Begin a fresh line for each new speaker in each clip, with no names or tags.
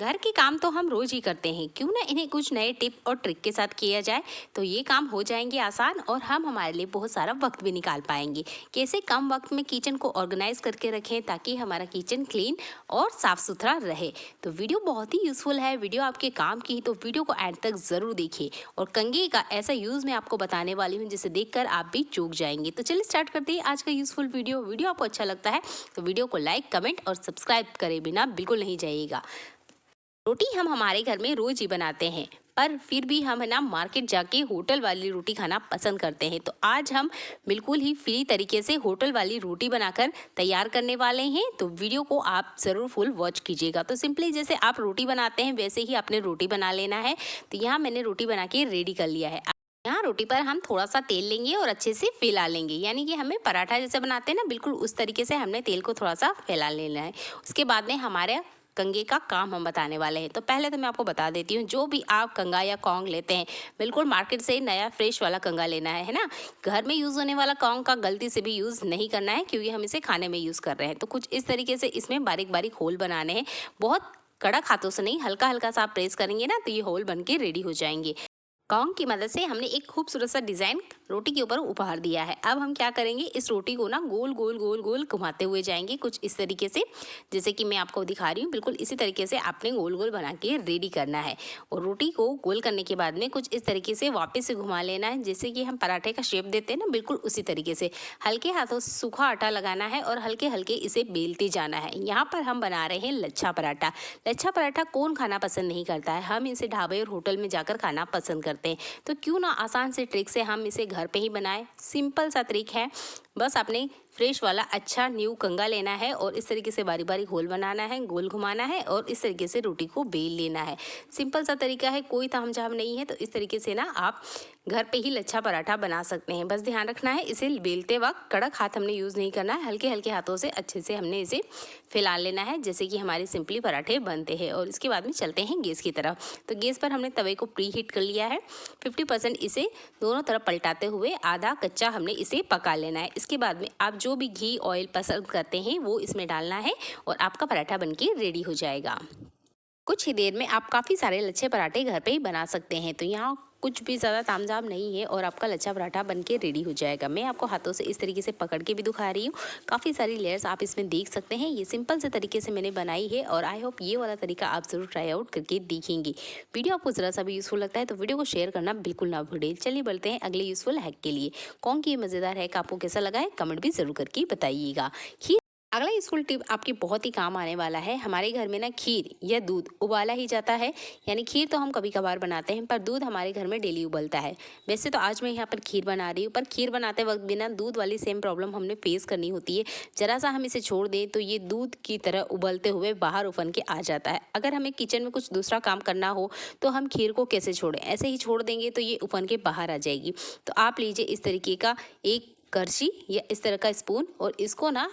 घर के काम तो हम रोज ही करते हैं, क्यों ना इन्हें कुछ नए टिप और ट्रिक के साथ किया जाए तो ये काम हो जाएंगे आसान और हम हमारे लिए बहुत सारा वक्त भी निकाल पाएंगे। कैसे कम वक्त में किचन को ऑर्गेनाइज करके रखें ताकि हमारा किचन क्लीन और साफ सुथरा रहे। तो वीडियो बहुत ही यूजफुल है, वीडियो आपके काम की, तो वीडियो को एंड तक जरूर देखिए। और कंघी का ऐसा यूज मैं आपको बताने वाली हूँ जिसे देखकर आप भी चूक जाएंगे। तो चलिए स्टार्ट करते हैं आज का यूजफुल वीडियो। वीडियो आपको अच्छा लगता है तो वीडियो को लाइक, कमेंट और सब्सक्राइब करे बिना बिल्कुल नहीं जाइएगा। रोटी हम हमारे घर में रोज ही बनाते हैं, पर फिर भी हम है ना मार्केट जाके होटल वाली रोटी खाना पसंद करते हैं। तो आज हम बिल्कुल ही फ्री तरीके से होटल वाली रोटी बनाकर तैयार करने वाले हैं। तो वीडियो को आप ज़रूर फुल वॉच कीजिएगा। तो सिंपली जैसे आप रोटी बनाते हैं वैसे ही आपने रोटी बना लेना है। तो यहाँ मैंने रोटी बना के रेडी कर लिया है। यहाँ रोटी पर हम थोड़ा सा तेल लेंगे और अच्छे से फैला लेंगे, यानी कि हमें पराठा जैसे बनाते हैं ना, बिल्कुल उस तरीके से हमने तेल को थोड़ा सा फैला लेना है। उसके बाद में हमारे कंघे का काम हम बताने वाले हैं। तो पहले तो मैं आपको बता देती हूँ, जो भी आप कंघा या कौंग लेते हैं बिल्कुल मार्केट से नया फ्रेश वाला कंघा लेना है ना। घर में यूज़ होने वाला कौंग का गलती से भी यूज़ नहीं करना है, क्योंकि हम इसे खाने में यूज़ कर रहे हैं। तो कुछ इस तरीके से इसमें बारीक बारीक होल बनाने हैं। बहुत कड़क हाथों से नहीं, हल्का हल्का सा आप प्रेस करेंगे ना तो ये होल बन के रेडी हो जाएंगे। कॉन्ग की मदद से हमने एक खूबसूरत सा डिजाइन रोटी के ऊपर उपहार दिया है। अब हम क्या करेंगे, इस रोटी को ना गोल गोल गोल गोल घुमाते हुए जाएंगे कुछ इस तरीके से, जैसे कि मैं आपको दिखा रही हूँ। बिल्कुल इसी तरीके से आपने गोल गोल बना के रेडी करना है। और रोटी को गोल करने के बाद में कुछ इस तरीके से वापस से घुमा लेना है, जैसे कि हम पराठे का शेप देते हैं ना, बिल्कुल उसी तरीके से हल्के हाथों से सूखा आटा लगाना है और हल्के हल्के इसे बेलते जाना है। यहाँ पर हम बना रहे हैं लच्छा पराठा। लच्छा पराठा कौन खाना पसंद नहीं करता है, हम इसे ढाबे और होटल में जाकर खाना पसंद करते हैं। तो क्यों ना आसान से ट्रिक से हम इसे घर पे ही बनाएं। सिंपल सा ट्रिक है, बस आपने फ्रेश वाला अच्छा न्यू कंघा लेना है और इस तरीके से बारी बारी होल बनाना है, गोल घुमाना है और इस तरीके से रोटी को बेल लेना है। सिंपल सा तरीका है, कोई तामझाम नहीं है। तो इस तरीके से ना आप घर पे ही लच्छा पराठा बना सकते हैं। बस ध्यान रखना है, इसे बेलते वक्त कड़क हाथ हमने यूज़ नहीं करना है, हल्के हल्के हाथों से अच्छे से हमने इसे फैला लेना है, जैसे कि हमारे सिंपली पराठे बनते हैं। और इसके बाद में चलते हैं गैस की तरफ। तो गैस पर हमने तवे को प्री हीट कर लिया है। 50% इसे दोनों तरफ पलटाते हुए आधा कच्चा हमने इसे पका लेना है। इसके बाद में आप जो भी घी ऑयल पसंद करते हैं वो इसमें डालना है और आपका पराठा बनके रेडी हो जाएगा। कुछ ही देर में आप काफ़ी सारे लच्छे पराठे घर पे ही बना सकते हैं। तो यहाँ कुछ भी ज़्यादा तामझाम नहीं है और आपका लच्छा पराठा बनके रेडी हो जाएगा। मैं आपको हाथों से इस तरीके से पकड़ के भी दिखा रही हूँ। काफ़ी सारी लेयर्स आप इसमें देख सकते हैं। ये सिंपल से तरीके से मैंने बनाई है और आई होप ये वाला तरीका आप ज़रूर ट्राई आउट करके देखेंगे। वीडियो आपको ज़रा सा भी यूज़फुल लगता है तो वीडियो को शेयर करना बिल्कुल ना भूलें। चलिए बढ़ते हैं अगले यूज़फुल हैक के लिए। कौन की ये मज़ेदार हैक आपको कैसा लगा है कमेंट भी ज़रूर करके बताइएगा। अगला यूजफुल टिप आपके बहुत ही काम आने वाला है। हमारे घर में ना खीर या दूध उबाला ही जाता है, यानी खीर तो हम कभी कभार बनाते हैं पर दूध हमारे घर में डेली उबलता है। वैसे तो आज मैं यहाँ पर खीर बना रही हूँ, पर खीर बनाते वक्त भी ना दूध वाली सेम प्रॉब्लम हमने फेस करनी होती है। जरा सा हम इसे छोड़ दें तो ये दूध की तरह उबलते हुए बाहर उफन के आ जाता है। अगर हमें किचन में कुछ दूसरा काम करना हो तो हम खीर को कैसे छोड़ें, ऐसे ही छोड़ देंगे तो ये उफन के बाहर आ जाएगी। तो आप लीजिए इस तरीके का एक करछी या इस तरह का स्पून और इसको ना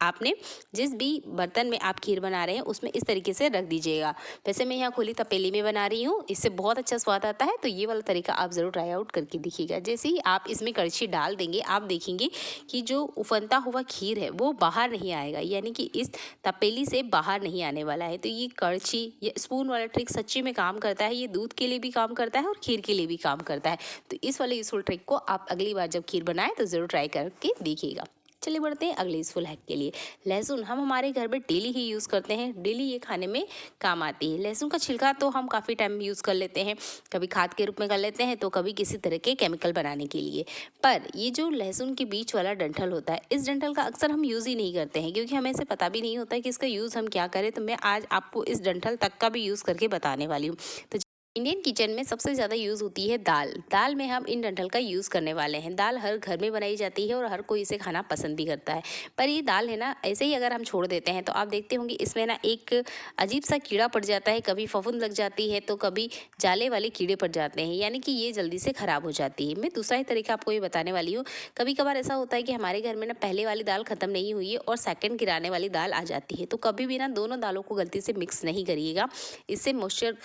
आपने जिस भी बर्तन में आप खीर बना रहे हैं उसमें इस तरीके से रख दीजिएगा। वैसे मैं यहाँ खुली तपेली में बना रही हूँ, इससे बहुत अच्छा स्वाद आता है। तो ये वाला तरीका आप ज़रूर ट्राई आउट करके देखिएगा। जैसे ही आप इसमें कड़छी डाल देंगे आप देखेंगे कि जो उफनता हुआ खीर है वो बाहर नहीं आएगा, यानी कि इस तपेली से बाहर नहीं आने वाला है। तो ये कड़छी या स्पून वाला ट्रिक सच्ची में काम करता है। ये दूध के लिए भी काम करता है और खीर के लिए भी काम करता है। तो इस वाले यूजफुल ट्रिक को आप अगली बार जब खीर बनाएं तो ज़रूर ट्राई करके देखिएगा। चलिए बढ़ते हैं अगले यूजफुल हैक के लिए। लहसुन हम हमारे घर में डेली ही यूज़ करते हैं, डेली ये खाने में काम आती है। लहसुन का छिलका तो हम काफ़ी टाइम यूज़ कर लेते हैं, कभी खाद के रूप में कर लेते हैं तो कभी किसी तरह के केमिकल बनाने के लिए। पर ये जो लहसुन के बीच वाला डंठल होता है, इस डंठल का अक्सर हम यूज़ ही नहीं करते हैं, क्योंकि हमें इसे पता भी नहीं होता है कि इसका यूज़ हम क्या करें। तो मैं आज आपको इस डंठल तक का भी यूज़ करके बताने वाली हूँ। तो इंडियन किचन में सबसे ज़्यादा यूज़ होती है दाल। दाल में हम इन डंठल का यूज़ करने वाले हैं। दाल हर घर में बनाई जाती है और हर कोई इसे खाना पसंद भी करता है। पर ये दाल है ना, ऐसे ही अगर हम छोड़ देते हैं तो आप देखते होंगे इसमें ना एक अजीब सा कीड़ा पड़ जाता है, कभी फफूंद लग जाती है तो कभी जाले वाले कीड़े पड़ जाते हैं, यानी कि ये जल्दी से ख़राब हो जाती है। मैं दूसरा ही तरीका आपको ये बताने वाली हूँ। कभी कभार ऐसा होता है कि हमारे घर में ना पहले वाली दाल ख़त्म नहीं हुई है और सेकेंड गिराने वाली दाल आ जाती है। तो कभी भी ना दोनों दालों को गलती से मिक्स नहीं करिएगा, इससे मॉइस्चर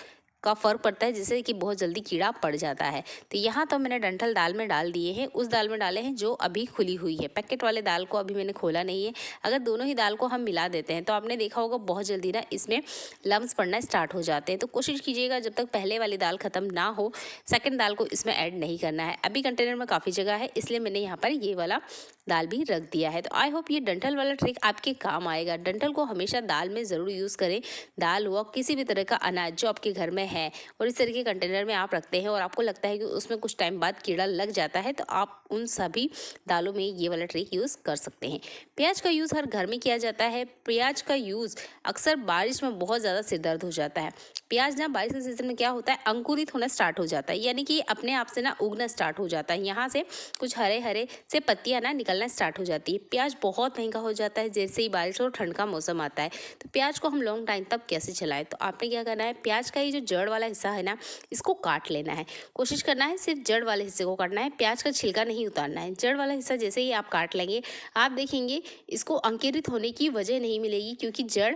का फ़र्क पड़ता है, जिससे कि बहुत जल्दी कीड़ा पड़ जाता है। तो यहाँ तो मैंने डंठल दाल में डाल दिए हैं, उस दाल में डाले हैं जो अभी खुली हुई है। पैकेट वाले दाल को अभी मैंने खोला नहीं है। अगर दोनों ही दाल को हम मिला देते हैं तो आपने देखा होगा बहुत जल्दी ना इसमें लम्स पड़ना स्टार्ट हो जाते हैं। तो कोशिश कीजिएगा जब तक पहले वाली दाल ख़त्म ना हो, सेकंड दाल को इसमें ऐड नहीं करना है। अभी कंटेनर में काफ़ी जगह है, इसलिए मैंने यहाँ पर ये वाला दाल भी रख दिया है। तो आई होप ये डंठल वाला ट्रिक आपके काम आएगा। डंठल को हमेशा दाल में ज़रूर यूज़ करें। दाल हुआ किसी भी तरह का अनाज जो आपके घर में है और इस तरह के कंटेनर में आप रखते हैं और आपको लगता है कि उसमें कुछ टाइम बाद कीड़ा लग जाता है, तो आप उन सभी दालों में ये वाला ट्रिक यूज़ कर सकते हैं। प्याज का यूज़ हर घर में किया जाता है। प्याज का यूज़ अक्सर बारिश में बहुत ज़्यादा सिर दर्द हो जाता है। प्याज ना बारिश के सीज़न में क्या होता है, अंकुरित होना स्टार्ट हो जाता है, यानी कि अपने आप से ना उगना स्टार्ट हो जाता है। यहाँ से कुछ हरे हरे से पत्तियाँ ना निकलना स्टार्ट हो जाती है। प्याज बहुत महंगा हो जाता है जैसे ही बारिश और ठंड का मौसम आता है। तो प्याज को हम लॉन्ग टाइम तक कैसे चलाएं, तो आपने क्या करना है, प्याज का ये जो जड़ वाला हिस्सा है ना, इसको काट लेना है। कोशिश करना है सिर्फ जड़ वाले हिस्से को काटना है, प्याज का छिलका नहीं उतारना है। जड़ वाला हिस्सा जैसे ही आप काट लेंगे, आप देखेंगे इसको अंकुरित होने की वजह नहीं मिलेगी, क्योंकि जड़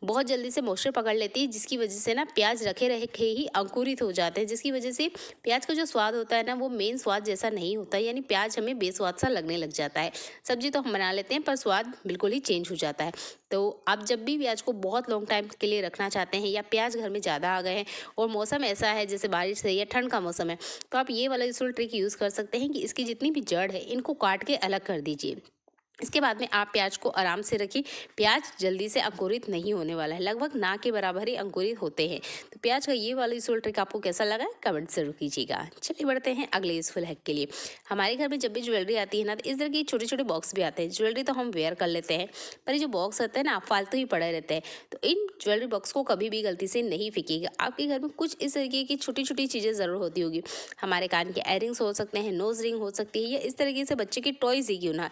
बहुत जल्दी से मॉइस्चर पकड़ लेती है, जिसकी वजह से ना प्याज रखे रखे ही अंकुरित हो जाते हैं, जिसकी वजह से प्याज का जो स्वाद होता है ना, वो मेन स्वाद जैसा नहीं होता, यानी प्याज हमें बेस्वाद सा लगने लग जाता है। सब्जी तो हम बना लेते हैं पर स्वाद बिल्कुल ही चेंज हो जाता है। तो आप जब भी प्याज को बहुत लॉन्ग टाइम के लिए रखना चाहते हैं या प्याज घर में ज़्यादा आ गए हैं और मौसम ऐसा है जैसे बारिश है या ठंड का मौसम है, तो आप ये वाला यूजफुल ट्रिक यूज़ कर सकते हैं कि इसकी जितनी भी जड़ है इनको काट के अलग कर दीजिए। इसके बाद में आप प्याज को आराम से रखिए। प्याज जल्दी से अंकुरित नहीं होने वाला है, लगभग ना के बराबर ही अंकुरित होते हैं। तो प्याज का ये वाला यूजफुल ट्रिक आपको कैसा लगा, कमेंट जरूर कीजिएगा। चलिए बढ़ते हैं अगले यूजफुल हैक के लिए। हमारे घर में जब भी ज्वेलरी आती है ना, तो इस तरह के छोटे छोटे बॉक्स भी आते हैं। ज्वेलरी तो हम वेयर कर लेते हैं, पर ये जो बॉक्स होते हैं ना, फालतू ही पड़े रहते हैं। तो इन ज्वेलरी बॉक्स को कभी भी गलती से नहीं फेंकिएगा। आपके घर में कुछ इस तरीके की छोटी छोटी चीज़ें ज़रूर होती होगी। हमारे कान के इयररिंग्स हो सकते हैं, नोज रिंग हो सकती है, या इस तरीके से बच्चे के टॉयज ही क्यों ना,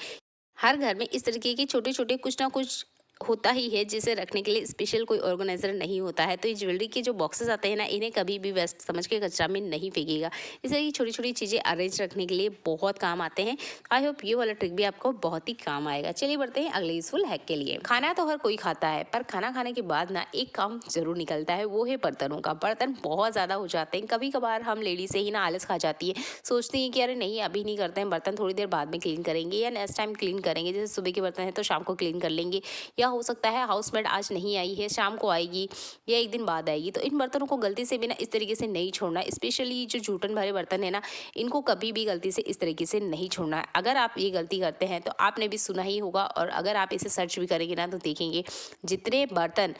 हर घर में इस तरीके के छोटे छोटे कुछ ना कुछ होता ही है, जिसे रखने के लिए स्पेशल कोई ऑर्गेनाइजर नहीं होता है। तो ये ज्वेलरी के जो बॉक्सेस आते हैं ना, इन्हें कभी भी वेस्ट समझ के कचरा में नहीं फेंकिएगा। इस तरह की छोटी छोटी चीज़ें अरेंज रखने के लिए बहुत काम आते हैं। आई होप ये वाला ट्रिक भी आपको बहुत ही काम आएगा। चलिए बढ़ते हैं अगले यूजफुल हैक के लिए। खाना तो हर कोई खाता है, पर खाना खाने के बाद ना एक काम जरूर निकलता है, वो है बर्तनों का। बर्तन बहुत ज़्यादा हो जाते हैं। कभी कभार हम लेडीज से ही ना आलस खा जाती है, सोचती हैं कि अरे नहीं अभी नहीं करते हैं, बर्तन थोड़ी देर बाद में क्लीन करेंगे या नेक्स्ट टाइम क्लीन करेंगे। जैसे सुबह के बर्तन है तो शाम को क्लीन कर लेंगे, या हो सकता है हाउसमेट आज नहीं आई है, शाम को आएगी या एक दिन बाद आएगी। तो इन बर्तनों को गलती से भी ना इस तरीके से नहीं छोड़ना। स्पेशली जो जूठन भरे बर्तन है ना, इनको कभी भी गलती से इस तरीके से नहीं छोड़ना है। अगर आप ये गलती करते हैं तो आपने भी सुना ही होगा, और अगर आप इसे सर्च भी करेंगे ना तो देखेंगे जितने बर्तन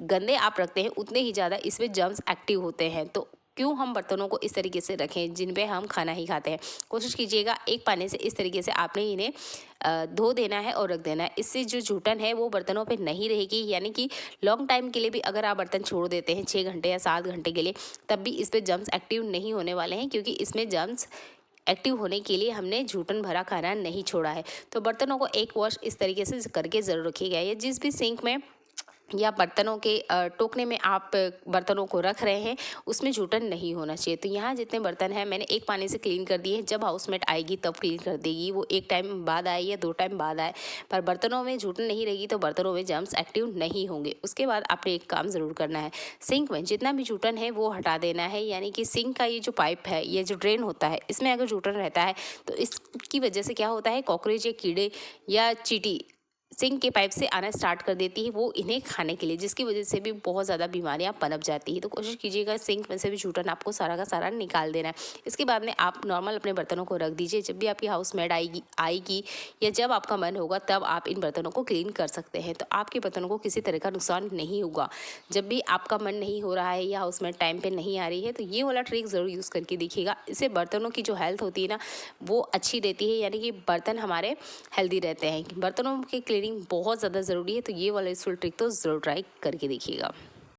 गंदे आप रखते हैं उतने ही ज़्यादा इसमें जर्म्स एक्टिव होते हैं। तो क्यों हम बर्तनों को इस तरीके से रखें जिन पे हम खाना ही खाते हैं। कोशिश कीजिएगा एक पानी से इस तरीके से आपने इन्हें धो देना है और रख देना है। इससे जो जूठन है वो बर्तनों पे नहीं रहेगी, यानी कि लॉन्ग टाइम के लिए भी अगर आप बर्तन छोड़ देते हैं 6 घंटे या 7 घंटे के लिए, तब भी इस पर जर्म्स एक्टिव नहीं होने वाले हैं, क्योंकि इसमें जर्म्स एक्टिव होने के लिए हमने जूठन भरा खाना नहीं छोड़ा है। तो बर्तनों को एक वॉश इस तरीके से करके ज़रूर रखिएगा। या जिस भी सिंक में या बर्तनों के टोकने में आप बर्तनों को रख रहे हैं, उसमें जूठन नहीं होना चाहिए। तो यहाँ जितने बर्तन हैं मैंने एक पानी से क्लीन कर दिए हैं। जब हाउसमेट आएगी तब क्लीन कर देगी, वो एक टाइम बाद आए या 2 टाइम बाद आए, पर बर्तनों में जूठन नहीं रहेगी तो बर्तनों में जर्म्स एक्टिव नहीं होंगे। उसके बाद आपने एक काम ज़रूर करना है, सिंक में जितना भी जूठन है वो हटा देना है। यानी कि सिंक का ये जो पाइप है, ये जो ड्रेन होता है, इसमें अगर जूठन रहता है तो इसकी वजह से क्या होता है, कॉकरोच या कीड़े या चींटी सिंक के पाइप से आना स्टार्ट कर देती है वो इन्हें खाने के लिए, जिसकी वजह से भी बहुत ज़्यादा बीमारियां पनप जाती है। तो कोशिश कीजिएगा सिंक में से भी जूठन आपको सारा का सारा निकाल देना है। इसके बाद में आप नॉर्मल अपने बर्तनों को रख दीजिए। जब भी आपकी हाउसमेट आएगी या जब आपका मन होगा तब आप इन बर्तनों को क्लीन कर सकते हैं। तो आपके बर्तनों को किसी तरह का नुकसान नहीं होगा। जब भी आपका मन नहीं हो रहा है या हाउसमेट टाइम पर नहीं आ रही है, तो ये वाला ट्रिक ज़रूर यूज़ करके देखिएगा। इससे बर्तनों की जो हेल्थ होती है ना, वो अच्छी रहती है, यानी कि बर्तन हमारे हेल्दी रहते हैं। बर्तनों की क्लीनिंग बहुत ज़्यादा ज़रूरी है, तो ये वाला यूजफुल ट्रिक तो ज़रूर ट्राई करके देखिएगा।